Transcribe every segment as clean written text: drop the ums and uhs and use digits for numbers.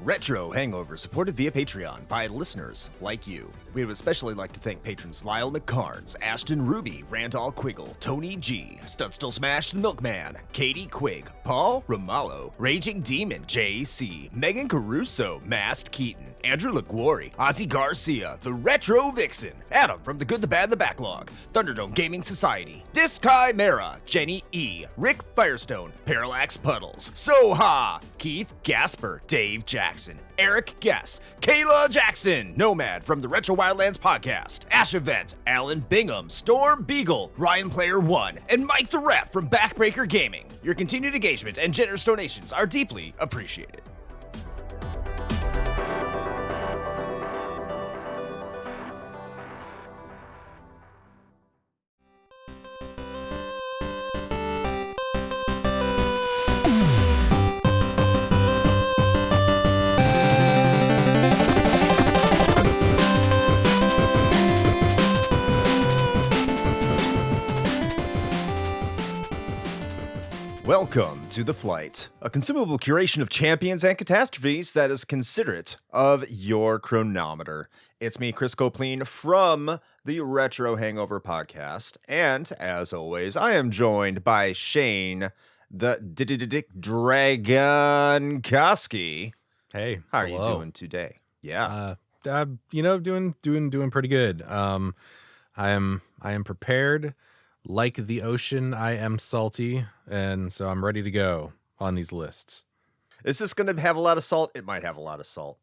Retro Hangover, supported via Patreon by listeners like you. We would especially like to thank patrons Lyle McKarns, Ashton Ruby, Randall Quiggle, Tony G, Studstill Smash the Milkman, Katie Quigg, Paul Romalho, Raging Demon JC, Meagan Caruso, MaskedKeaton, Andrew Liguori, Ozzy Garcia, The Retro Vixen, Adam from The Good, the Bad, the Backlog, Thunderdome Gaming Society, Dischimera, Jenny E, Rick Firestone, ParallaxPuddles, Soha, Keith Gasper, Dave Jackson, Eric Gess, Kayla Jackson, Nomad from the Retro Wildlands podcast, Ashevent, Alan Bingham, StormBeagle, RyanPlayerOne, and Mike the Ref from Backbreaker Gaming. Your continued engagement and generous donations are deeply appreciated. Welcome to The Flight, a consumable curation of champions and catastrophes that is considerate of your chronometer. It's me, Chris Copleen, from the Retro Hangover podcast, and as always, I am joined by Shane, the Dragon Koski. Hey, how are you doing today? Yeah, doing pretty good. I am prepared. Like the ocean, I am salty, and so I'm ready to go on these lists. Is this going to have a lot of salt? It might have a lot of salt.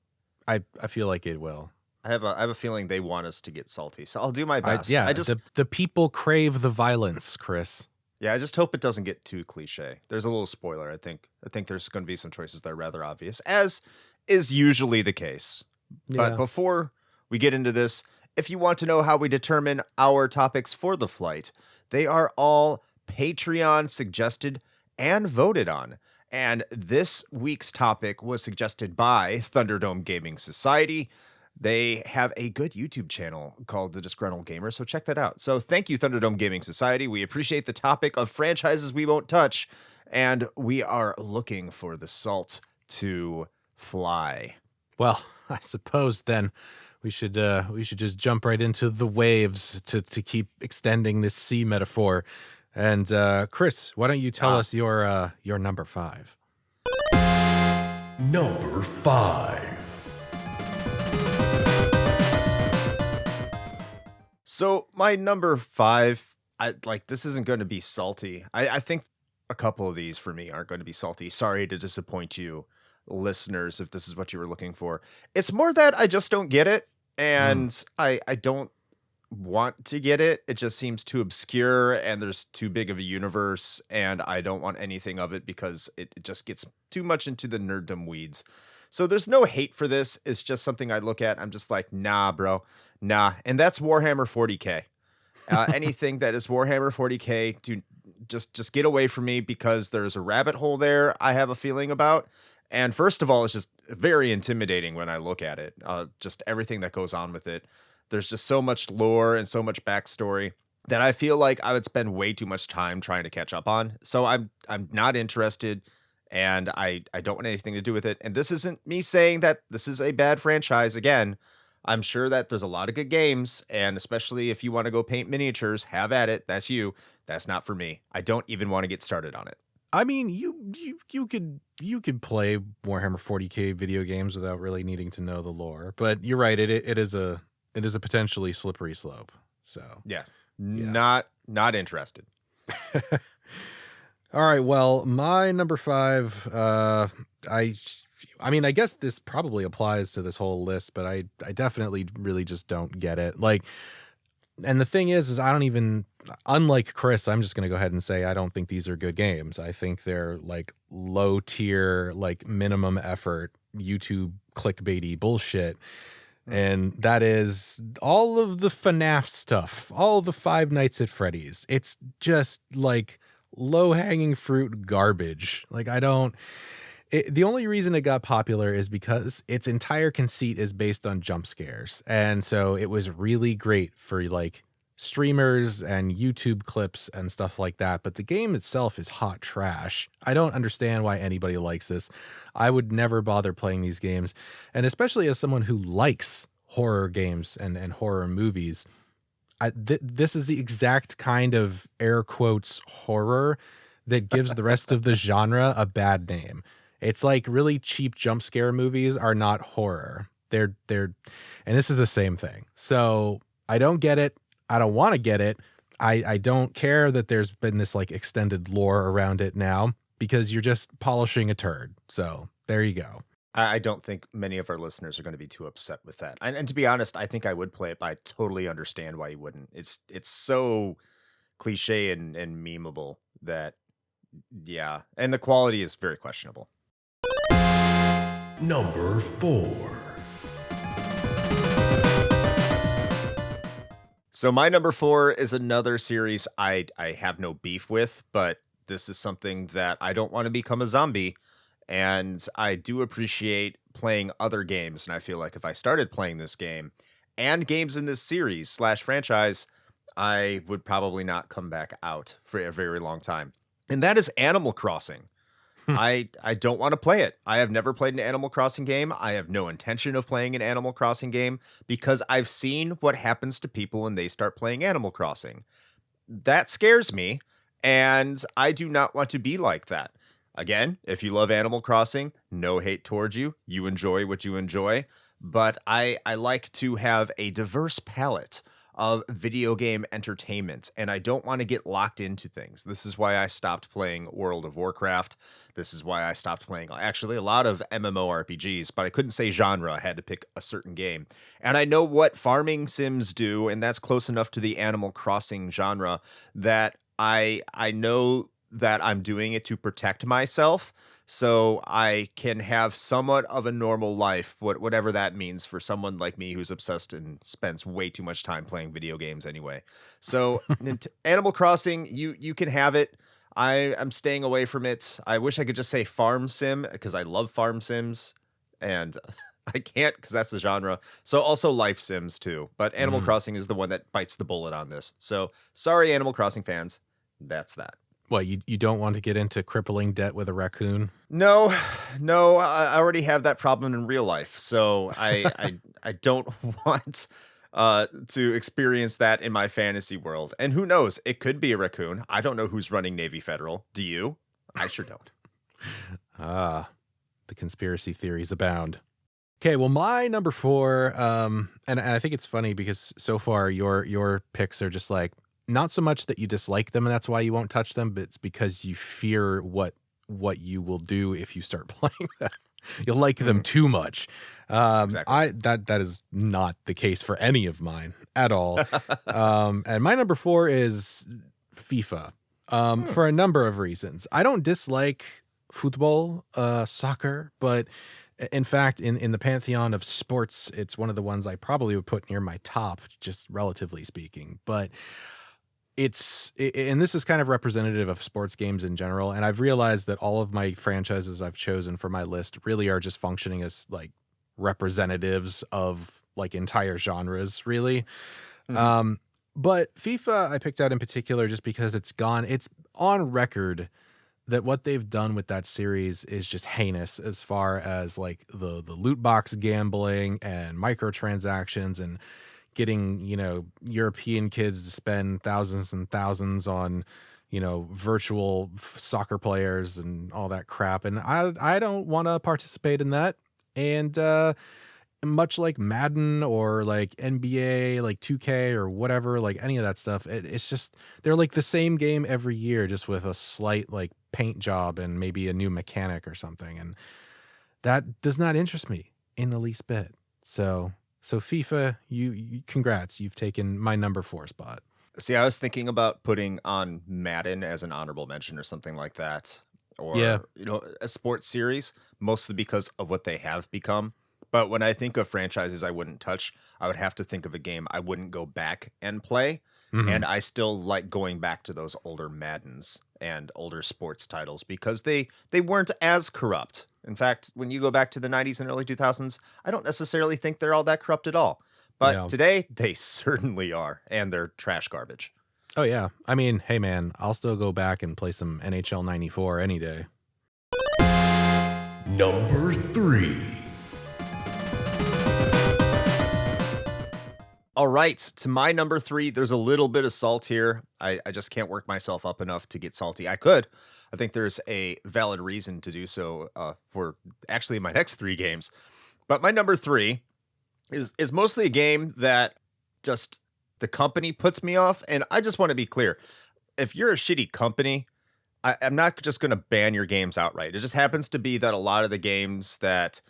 I feel like it will. I have a feeling they want us to get salty, so I'll do my best. The people crave the violence, Chris. Yeah, I just hope it doesn't get too cliche. There's a little spoiler. I think there's going to be some choices that are rather obvious, as is usually the case. Yeah. But before we get into this, if you want to know how we determine our topics for the flight, they are all Patreon suggested and voted on. And this week's topic was suggested by Thunderdome Gaming Society. They have a good YouTube channel called The Disgruntled Gamer, so check that out. So thank you, Thunderdome Gaming Society. We appreciate the topic of franchises we won't touch, and we are looking for the salt to fly. Well, I suppose then we should just jump right into the waves to keep extending this sea metaphor. And Chris, why don't you tell us your number 5? Number 5. So my number 5, this isn't going to be salty. I think a couple of these for me aren't going to be salty. Sorry to disappoint you, listeners, if this is what you were looking for. It's more that I just don't get it. And I don't want to get it. It just seems too obscure and there's too big of a universe and I don't want anything of it because it just gets too much into the nerddom weeds. So there's no hate for this. It's just something I look at. I'm just like, nah, bro, nah. And that's Warhammer 40K. Anything that is Warhammer 40K, just get away from me because there's a rabbit hole there I have a feeling about. And first of all, it's just very intimidating when I look at it. Just everything that goes on with it. There's just so much lore and so much backstory that I feel like I would spend way too much time trying to catch up on. So I'm not interested, and I don't want anything to do with it. And this isn't me saying that this is a bad franchise. Again, I'm sure that there's a lot of good games, and especially if you want to go paint miniatures, have at it. That's you. That's not for me. I don't even want to get started on it. I mean, you could play Warhammer 40K video games without really needing to know the lore, but you're right. It is a potentially slippery slope. So yeah. Not interested. All right. Well, my number 5. I mean, I guess this probably applies to this whole list, but I definitely really just don't get it. And the thing is I don't even, unlike Chris, I'm just going to go ahead and say I don't think these are good games. I think they're low tier, minimum effort YouTube clickbaity bullshit. And that is all of the FNAF stuff, all the Five Nights at Freddy's. It's just low hanging fruit garbage. The only reason it got popular is because its entire conceit is based on jump scares. And so it was really great for streamers and YouTube clips and stuff like that, but the game itself is hot trash. I don't understand why anybody likes this. I would never bother playing these games, and especially as someone who likes horror games and horror movies, this is the exact kind of air quotes horror that gives the rest of the genre a bad name. It's like really cheap jump scare movies are not horror. They're and this is the same thing. So I don't get it. I don't want to get it. I don't care that there's been this like extended lore around it now, because you're just polishing a turd. So there you go. I don't think many of our listeners are going to be too upset with that. And to be honest, I think I would play it, but I totally understand why you wouldn't. It's so cliche and memeable that, yeah. And the quality is very questionable. Number 4. So my number 4 is another series I have no beef with, but this is something that I don't want to become a zombie. And I do appreciate playing other games. And I feel like if I started playing this game and games in this series / franchise, I would probably not come back out for a very long time. And that is Animal Crossing. I don't want to play it. I have never played an Animal Crossing game. I have no intention of playing an Animal Crossing game because I've seen what happens to people when they start playing Animal Crossing. That scares me, and I do not want to be like that. Again, if you love Animal Crossing, no hate towards you. You enjoy what you enjoy. But I like to have a diverse palette of video game entertainment, and I don't want to get locked into things. This is why I stopped playing World of Warcraft. This is why I stopped playing actually a lot of MMORPGs, but I couldn't say genre. I had to pick a certain game. And I know what farming sims do, and that's close enough to the Animal Crossing genre that I know that I'm doing it to protect myself, so I can have somewhat of a normal life, whatever that means for someone like me who's obsessed and spends way too much time playing video games anyway. So Animal Crossing, you can have it. I'm staying away from it. I wish I could just say farm sim because I love farm sims, and I can't because that's the genre. So also life sims too, but Animal Crossing is the one that bites the bullet on this. So sorry, Animal Crossing fans. That's that. What, you don't want to get into crippling debt with a raccoon? No, I already have that problem in real life, so I don't want to experience that in my fantasy world. And who knows? It could be a raccoon. I don't know who's running Navy Federal. Do you? I sure don't. The conspiracy theories abound. Okay, well, my number 4, and I think it's funny because so far your picks are just like, not so much that you dislike them and that's why you won't touch them, but it's because you fear what you will do if you start playing them. You'll like them too much. Exactly. That is not the case for any of mine at all. And my number 4 is FIFA. For a number of reasons. I don't dislike football, soccer, but in fact, in the pantheon of sports, it's one of the ones I probably would put near my top, just relatively speaking. But and this is kind of representative of sports games in general, and I've realized that all of my franchises I've chosen for my list really are just functioning as like representatives of like entire genres, really. But FIFA I picked out in particular just because it's on record that what they've done with that series is just heinous as far as like the loot box gambling and microtransactions and getting, European kids to spend thousands and thousands on, virtual soccer players and all that crap. And I don't want to participate in that. And much like Madden or like NBA, like 2K or whatever, like any of that stuff, it's just, they're like the same game every year, just with a slight like paint job and maybe a new mechanic or something. And that does not interest me in the least bit. So FIFA, you congrats, you've taken my number 4 spot. See, I was thinking about putting on Madden as an honorable mention or something like that, or a sports series, mostly because of what they have become. But when I think of franchises I wouldn't touch, I would have to think of a game I wouldn't go back and play. And I still like going back to those older Maddens and older sports titles because they weren't as corrupt. In fact, when you go back to the 90s and early 2000s, I don't necessarily think they're all that corrupt at all. But Yeah. today, they certainly are, and they're trash garbage. Oh, yeah. I mean, hey, man, I'll still go back and play some NHL 94 any day. Number 3. All right, to my number 3, there's a little bit of salt here. I just can't work myself up enough to get salty. I could. I think there's a valid reason to do so for actually my next 3 games. But my number 3 is mostly a game that just the company puts me off. And I just want to be clear. If you're a shitty company, I'm not just going to ban your games outright. It just happens to be that a lot of the games that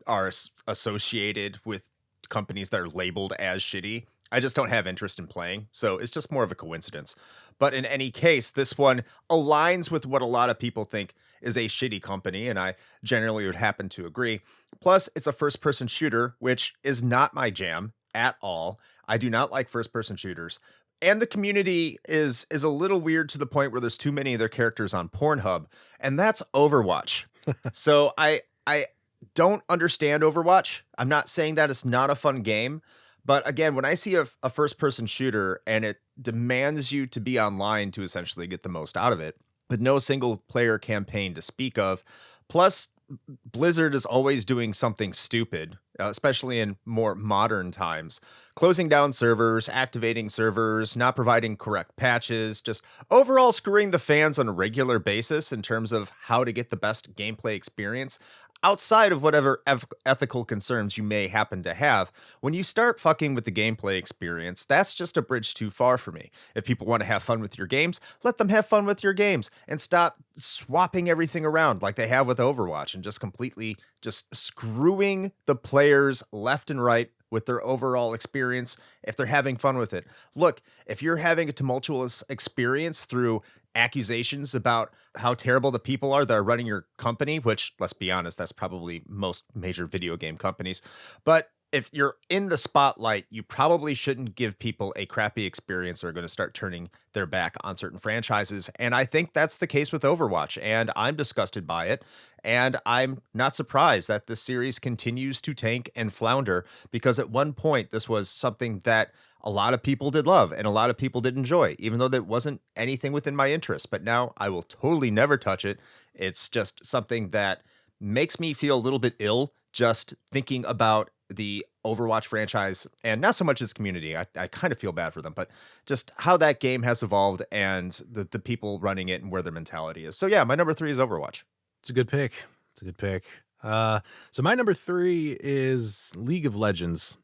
are associated with companies that are labeled as shitty, I just don't have interest in playing. So it's just more of a coincidence. But in any case, this one aligns with what a lot of people think is a shitty company, and I generally would happen to agree. Plus, it's a first person shooter, which is not my jam at all. I do not like first person shooters. And the community is a little weird to the point where there's too many of their characters on Pornhub, and that's Overwatch. So I don't understand Overwatch. I'm not saying that it's not a fun game, but again, when I see a first person shooter and it demands you to be online to essentially get the most out of it, with no single player campaign to speak of, plus Blizzard is always doing something stupid, especially in more modern times. Closing down servers, activating servers, not providing correct patches, just overall screwing the fans on a regular basis in terms of how to get the best gameplay experience. Outside of whatever ethical concerns you may happen to have, when you start fucking with the gameplay experience, that's just a bridge too far for me. If people want to have fun with your games, let them have fun with your games and stop swapping everything around like they have with Overwatch and just completely just screwing the players left and right with their overall experience if they're having fun with it. Look, if you're having a tumultuous experience through accusations about how terrible the people are that are running your company, which, let's be honest, that's probably most major video game companies. But if you're in the spotlight, you probably shouldn't give people a crappy experience or are going to start turning their back on certain franchises. And I think that's the case with Overwatch, and I'm disgusted by it. And I'm not surprised that this series continues to tank and flounder, because at one point this was something that a lot of people did love and a lot of people did enjoy, even though that wasn't anything within my interest. But now I will totally never touch it. It's just something that makes me feel a little bit ill just thinking about the Overwatch franchise, and not so much its community. I kind of feel bad for them, but just how that game has evolved and the people running it and where their mentality is. So yeah, my number 3 is Overwatch. It's a good pick. It's a good pick. So my number 3 is League of Legends.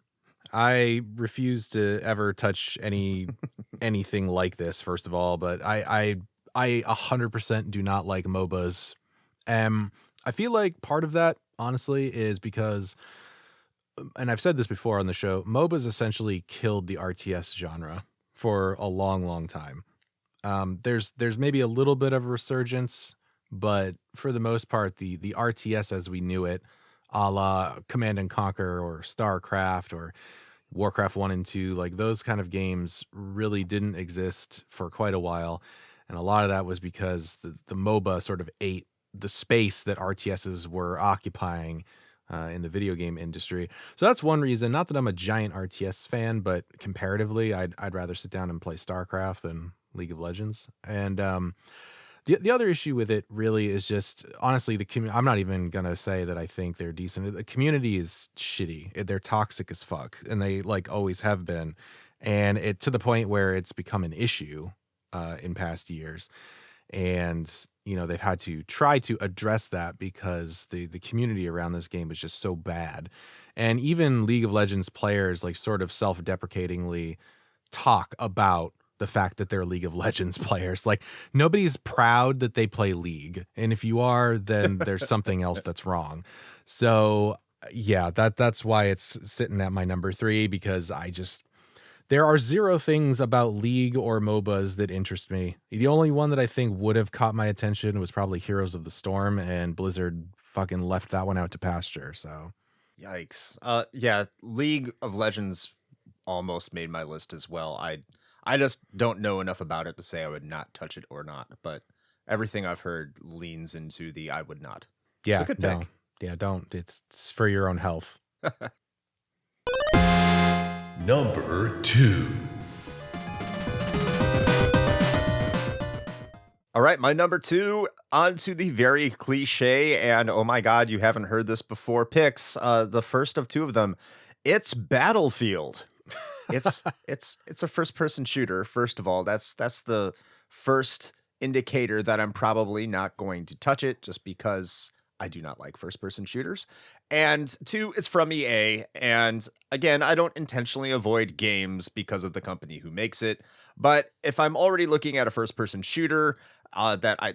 I refuse to ever touch anything like this, first of all, but I 100% do not like MOBAs. I feel like part of that, honestly, is because, and I've said this before on the show, MOBAs essentially killed the RTS genre for a long, long time. There's maybe a little bit of a resurgence, but for the most part, the RTS as we knew it, a la Command and Conquer or StarCraft or Warcraft 1 and 2, like those kind of games really didn't exist for quite a while. And a lot of that was because the MOBA sort of ate the space that RTSs were occupying in the video game industry. So that's one reason. Not that I'm a giant RTS fan, but comparatively, I'd rather sit down and play StarCraft than League of Legends. And the other issue with it really is just, honestly, I'm not even going to say that I think they're decent. The community is shitty. They're toxic as fuck, and they like always have been. And it to the point where it's become an issue in past years. And, you know, they've had to try to address that because the community around this game is just so bad. And even League of Legends players like sort of self-deprecatingly talk about the fact that they're League of Legends players. Like, nobody's proud that they play League. And if you are, then there's something else that's wrong. So yeah, that's why it's sitting at my number 3, because there are zero things about League or MOBAs that interest me. The only one that I think would have caught my attention was probably Heroes of the Storm, and Blizzard fucking left that one out to pasture. So Yikes. Yeah, League of Legends almost made my list as well. I just don't know enough about it to say I would not touch it or not, but everything I've heard leans into the I would not. yeah, good no, pick. yeah, don't. It's for your own health. number 2. All right, my number 2, on to the very cliche, and oh my god, you haven't heard this before, picks. The first of 2 of them. It's Battlefield. It's a first-person shooter, first of all. That's the first indicator that I'm probably not going to touch it, just because I do not like first-person shooters. And 2, it's from EA, and again, I don't intentionally avoid games because of the company who makes it, but if I'm already looking at a first-person shooter, a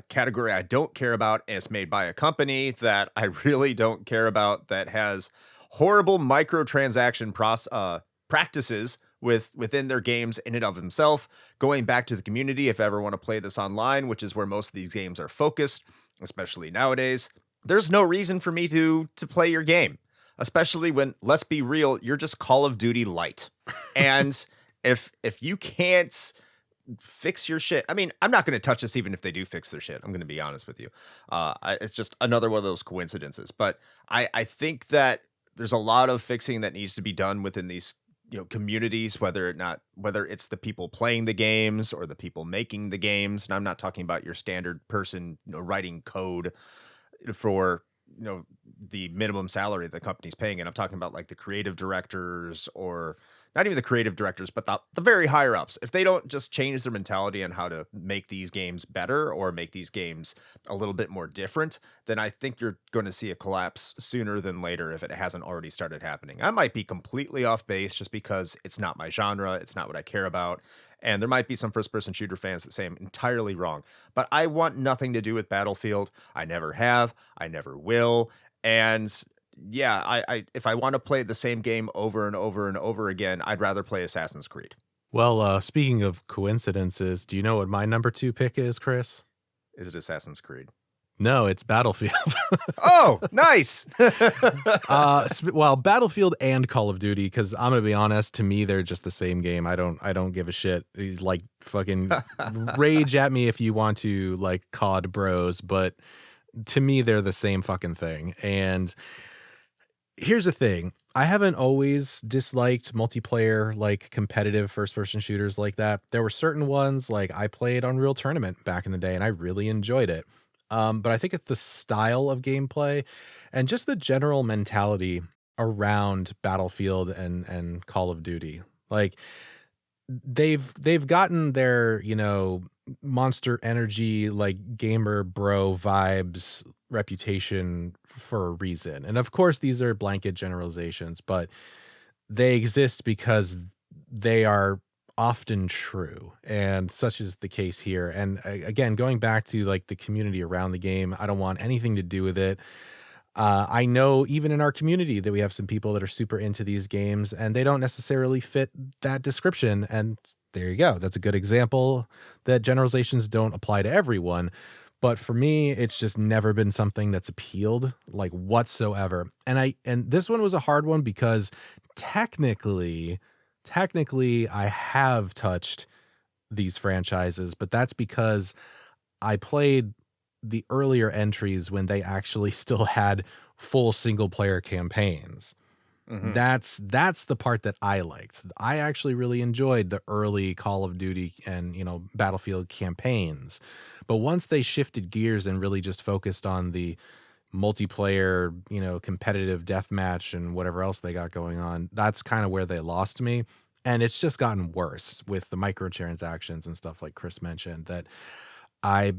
category I don't care about, and it's made by a company that I really don't care about, that has horrible microtransaction practices within their games in and of themselves, going back to the community, if I ever want to play this online, which is where most of these games are focused, especially nowadays, there's no reason for me to play your game, especially when, let's be real, you're just Call of Duty light. And if you can't fix your shit, I mean, I'm not going to touch this even if they do fix their shit. I'm going to be honest with you. It's just another one of those coincidences. But I think that there's a lot of fixing that needs to be done within these communities, whether it's the people playing the games or the people making the games. And I'm not talking about your standard person writing code for the minimum salary the company's paying, and I'm talking about like the creative directors, or not even the creative directors, but the very higher ups. If they don't just change their mentality on how to make these games better or make these games a little bit more different, then I think you're going to see a collapse sooner than later, if it hasn't already started happening. I might be completely off base just because it's not my genre, it's not what I care about, and there might be some first-person shooter fans that say I'm entirely wrong, but I want nothing to do with Battlefield. I never have, I never will, and yeah, I if I want to play the same game over and over and over again, I'd rather play Assassin's Creed. Well, speaking of coincidences, do you know what my number 2 pick is, Chris? Is it Assassin's Creed? No, it's Battlefield. Oh, nice. Well, Battlefield and Call of Duty, because I'm gonna be honest, to me they're just the same game. I don't give a shit. Like, fucking rage at me if you want to, like, COD bros, but to me they're the same fucking thing. And here's the thing. I haven't always disliked multiplayer, like competitive first-person shooters like that. There were certain ones, like I played Unreal Tournament back in the day and I really enjoyed it. But I think it's the style of gameplay and just the general mentality around Battlefield and Call of Duty. Like, they've gotten their, Monster Energy, like, gamer bro vibes reputation for a reason. And of course these are blanket generalizations, but they exist because they are often true, and such is the case here. And again, going back to like the community around the game, I don't want anything to do with it. I know even in our community that we have some people that are super into these games and they don't necessarily fit that description. And there you go. That's a good example that generalizations don't apply to everyone. But for me, it's just never been something that's appealed, like, whatsoever. And this one was a hard one because technically I have touched these franchises, but that's because I played the earlier entries when they actually still had full single player campaigns. Mm-hmm. That's the part that I liked. I actually really enjoyed the early Call of Duty and, Battlefield campaigns. But once they shifted gears and really just focused on the multiplayer, competitive deathmatch and whatever else they got going on, that's kind of where they lost me. And it's just gotten worse with the microtransactions and stuff like Chris mentioned, that I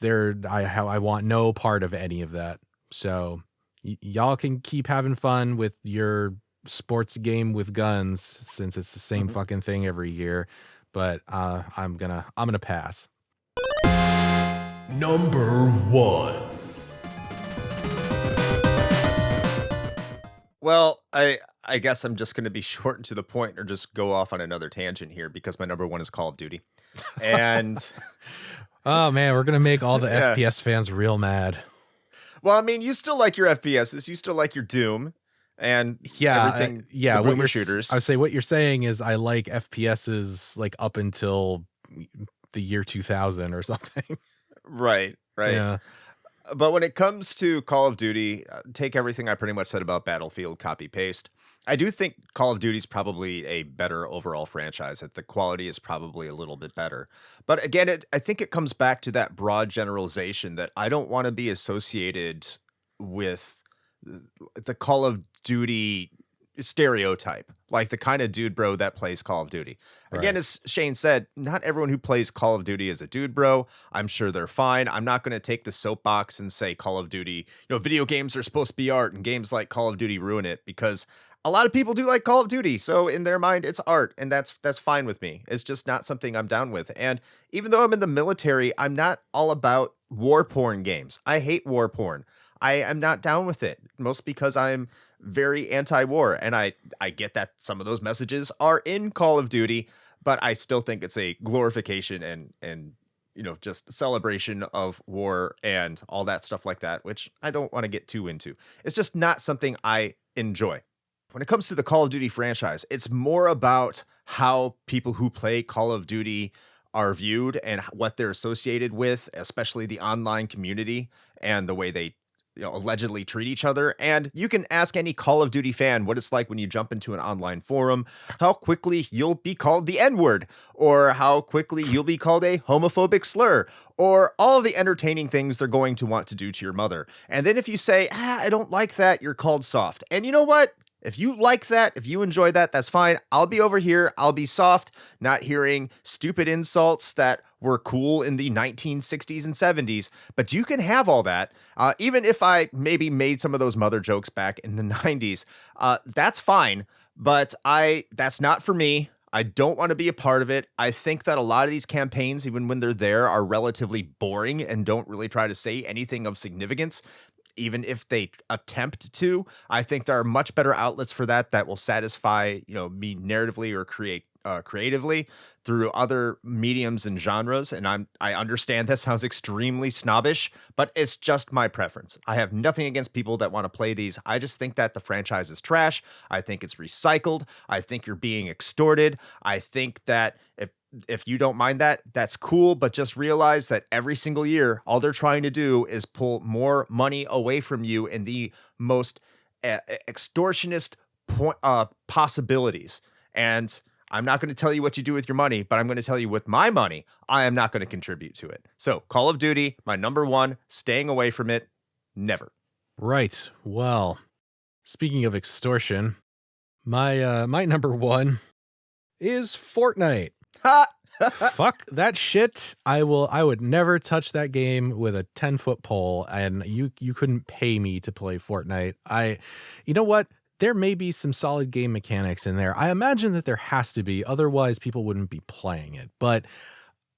want no part of any of that. So y'all can keep having fun with your sports game with guns, since it's the same fucking thing every year. But I'm gonna pass. Number 1. Well, I guess I'm just going to be short and to the point, or just go off on another tangent here, because my number 1 is Call of Duty. And oh man, we're going to make all the FPS fans real mad. Well, I mean, you still like your FPSs, you still like your Doom and everything. What you're shooters. I would say what you're saying is I like FPSs like up until the year 2000 or something. Right. Yeah. But when it comes to Call of Duty, take everything I pretty much said about Battlefield, copy paste. I do think Call of Duty is probably a better overall franchise. That the quality is probably a little bit better. But again, I think it comes back to that broad generalization that I don't want to be associated with the Call of Duty stereotype, like the kind of dude bro that plays Call of Duty. Again, Right. as Shane said, not everyone who plays Call of Duty is a dude bro. I'm sure they're fine. I'm not going to take the soapbox and say Call of Duty, video games are supposed to be art and games like Call of Duty ruin it, because a lot of people do like Call of Duty. So in their mind, it's art, and that's fine with me. It's just not something I'm down with. And even though I'm in the military, I'm not all about war porn games. I hate war porn. I am not down with it, most because I'm very anti-war, and I get that some of those messages are in Call of Duty, but I still think it's a glorification and just celebration of war and all that stuff like that, which I don't want to get too into. It's just not something I enjoy. When it comes to the Call of Duty franchise, it's more about how people who play Call of Duty are viewed and what they're associated with, especially the online community and the way they allegedly treat each other. And you can ask any Call of Duty fan what it's like when you jump into an online forum, how quickly you'll be called the N-word, or how quickly you'll be called a homophobic slur, or all the entertaining things they're going to want to do to your mother. And then if you say, I don't like that, you're called soft. And you know what? If you like that, if you enjoy that, that's fine. I'll be over here. I'll be soft, not hearing stupid insults that were cool in the 1960s and 70s. But you can have all that. Even if I maybe made some of those mother jokes back in the 90s, that's fine. But that's not for me. I don't want to be a part of it. I think that a lot of these campaigns, even when they're there, are relatively boring and don't really try to say anything of significance. Even if they attempt to, I think there are much better outlets for that will satisfy, me narratively or creatively through other mediums and genres. And I understand that sounds extremely snobbish, but it's just my preference. I have nothing against people that want to play these. I just think that the franchise is trash. I think it's recycled. I think you're being extorted. I think that if you don't mind that, that's cool, but just realize that every single year, all they're trying to do is pull more money away from you in the most extortionist possibilities. And I'm not going to tell you what you do with your money, but I'm going to tell you with my money, I am not going to contribute to it. So Call of Duty, my number one, staying away from it, never. Right. Well, speaking of extortion, my number one is Fortnite. Ha! Fuck that shit. I would never touch that game with a 10-foot pole, and you couldn't pay me to play Fortnite. You know what? There may be some solid game mechanics in there. I imagine that there has to be, otherwise people wouldn't be playing it. But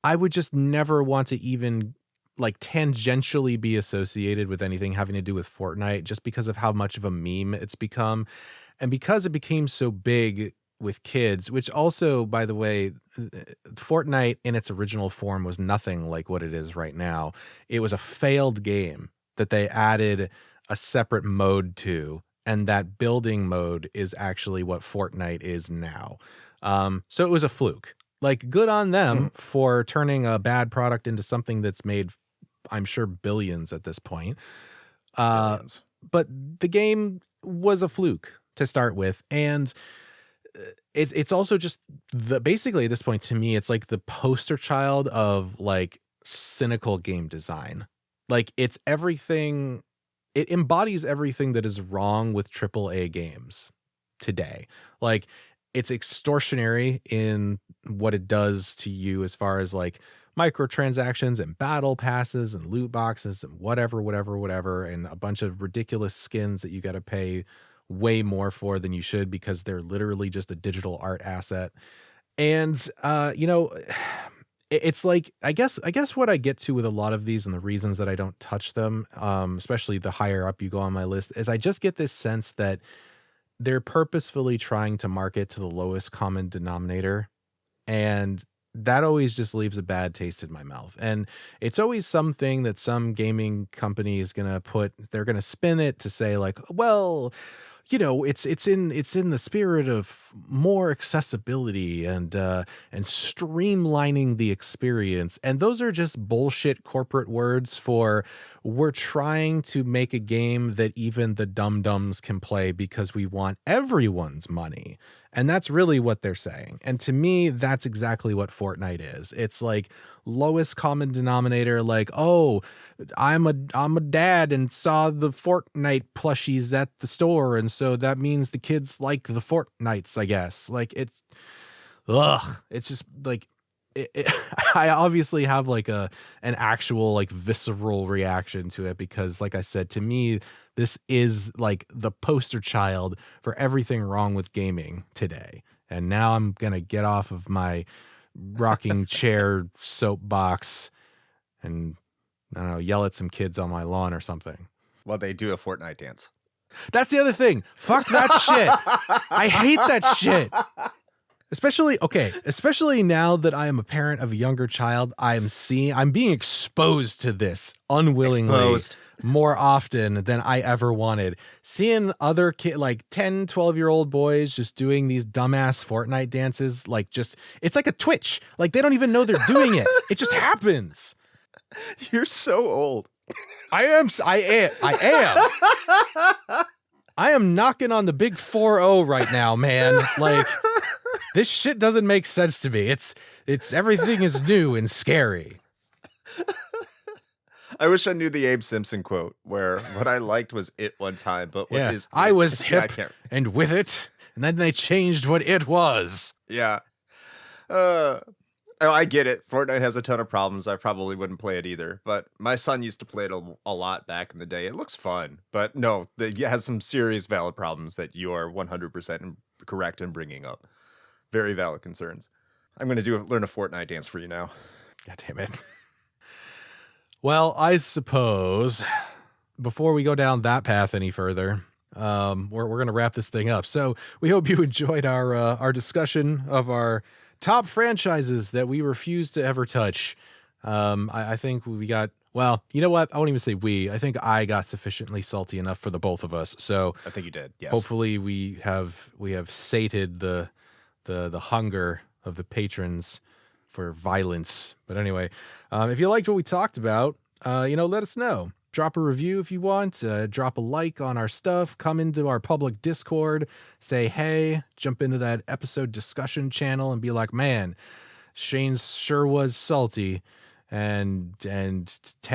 I would just never want to even tangentially be associated with anything having to do with Fortnite, just because of how much of a meme it's become. And because it became so big with kids, which also, by the way, Fortnite in its original form was nothing like what it is right now. It was a failed game that they added a separate mode to, and that building mode is actually what Fortnite is now. So it was a fluke. Good on them for turning a bad product into something that's made, I'm sure, billions at this point. Billions. But the game was a fluke to start with, and it's also just basically at this point, to me, it's like the poster child of cynical game design. It's everything. It embodies everything that is wrong with AAA games today. It's extortionary in what it does to you as far as microtransactions and battle passes and loot boxes and whatever, and a bunch of ridiculous skins that you got to pay way more for than you should because they're literally just a digital art asset. And it's I guess what I get to with a lot of these and the reasons that I don't touch them, especially the higher up you go on my list, is I just get this sense that they're purposefully trying to market to the lowest common denominator, and that always just leaves a bad taste in my mouth. And it's always something that some gaming company is gonna they're gonna spin it to say well, it's in the spirit of more accessibility and streamlining the experience. And those are just bullshit corporate words for we're trying to make a game that even the dum-dums can play because we want everyone's money. And that's really what they're saying. And to me, that's exactly what Fortnite is. It's like lowest common denominator, like, oh, I'm a dad and saw the Fortnite plushies at the store, and so that means the kids like the Fortnites, I guess. Like, it's just like I obviously have like an actual like visceral reaction to it because, like I said, to me, this is like the poster child for everything wrong with gaming today. And now I'm gonna get off of my rocking chair soapbox and, I don't know, yell at some kids on my lawn or something. Well, they do a Fortnite dance. That's the other thing. Fuck that shit. I hate that shit. Especially now that I am a parent of a younger child, I'm being exposed to this unwillingly more often than I ever wanted. Seeing other like 10, 12-year-old boys just doing these dumbass Fortnite dances, like it's like a Twitch. Like they don't even know they're doing it. It just happens. You're so old. I am. I am knocking on the big 4-0 right now, man. Like, this shit doesn't make sense to me. It's everything is new and scary. I wish I knew the Abe Simpson quote where what I liked was it one time, but what is I was yeah, hip and with it, and then they changed what it was. Yeah. I get it. Fortnite has a ton of problems. I probably wouldn't play it either, but my son used to play it a lot back in the day. It looks fun, but no, it has some serious valid problems that you are 100% correct in bringing up. Very valid concerns. I'm going to learn a Fortnite dance for you now. God damn it. Well, I suppose before we go down that path any further, we're going to wrap this thing up. So we hope you enjoyed our discussion of our top franchises that we refuse to ever touch. I think we got, well, you know what? I won't even say we. I think I got sufficiently salty enough for the both of us. So I think you did. Yes. Hopefully we have sated the hunger of the patrons for violence. But anyway, if you liked what we talked about, let us know. Drop a review if you want, drop a like on our stuff, come into our public Discord, say hey, jump into that episode discussion channel and be like, man, Shane sure was salty and 10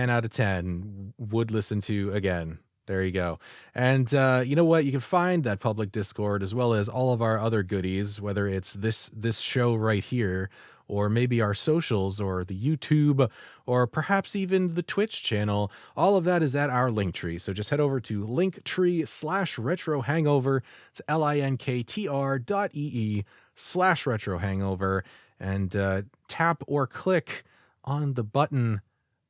out of 10 would listen to again. There you go. And you know what? You can find that public Discord as well as all of our other goodies, whether it's this show right here, or maybe our socials, or the YouTube, or perhaps even the Twitch channel. All of that is at our Linktree. So just head over to linktree/retrohangover. It's linktr.ee/retrohangover, and tap or click on the button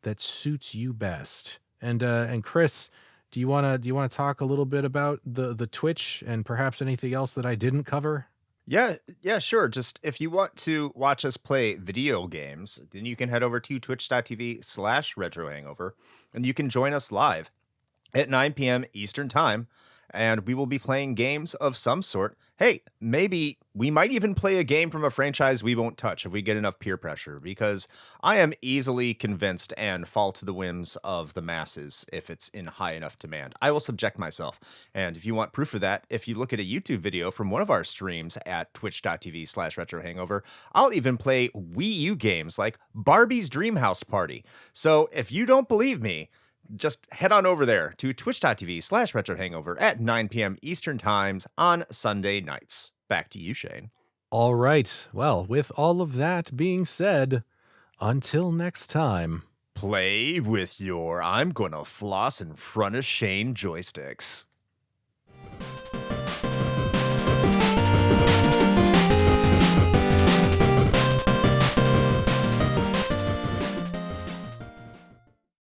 that suits you best. And Chris, do you want to talk a little bit about the Twitch and perhaps anything else that I didn't cover? Yeah, sure. Just if you want to watch us play video games, then you can head over to twitch.tv/retrohangover, and you can join us live at 9 p.m. Eastern Time, and we will be playing games of some sort. Hey, maybe we might even play a game from a franchise we won't touch if we get enough peer pressure, because I am easily convinced and fall to the whims of the masses if it's in high enough demand. I will subject myself. And if you want proof of that, if you look at a YouTube video from one of our streams at twitch.tv/retrohangover, I'll even play Wii U games like Barbie's Dreamhouse Party. So if you don't believe me, just head on over there to twitch.tv/retrohangover at 9 p.m. Eastern Times on Sunday nights. Back to you, Shane. All right. Well, with all of that being said, until next time. Play with your I'm gonna floss in front of Shane joysticks.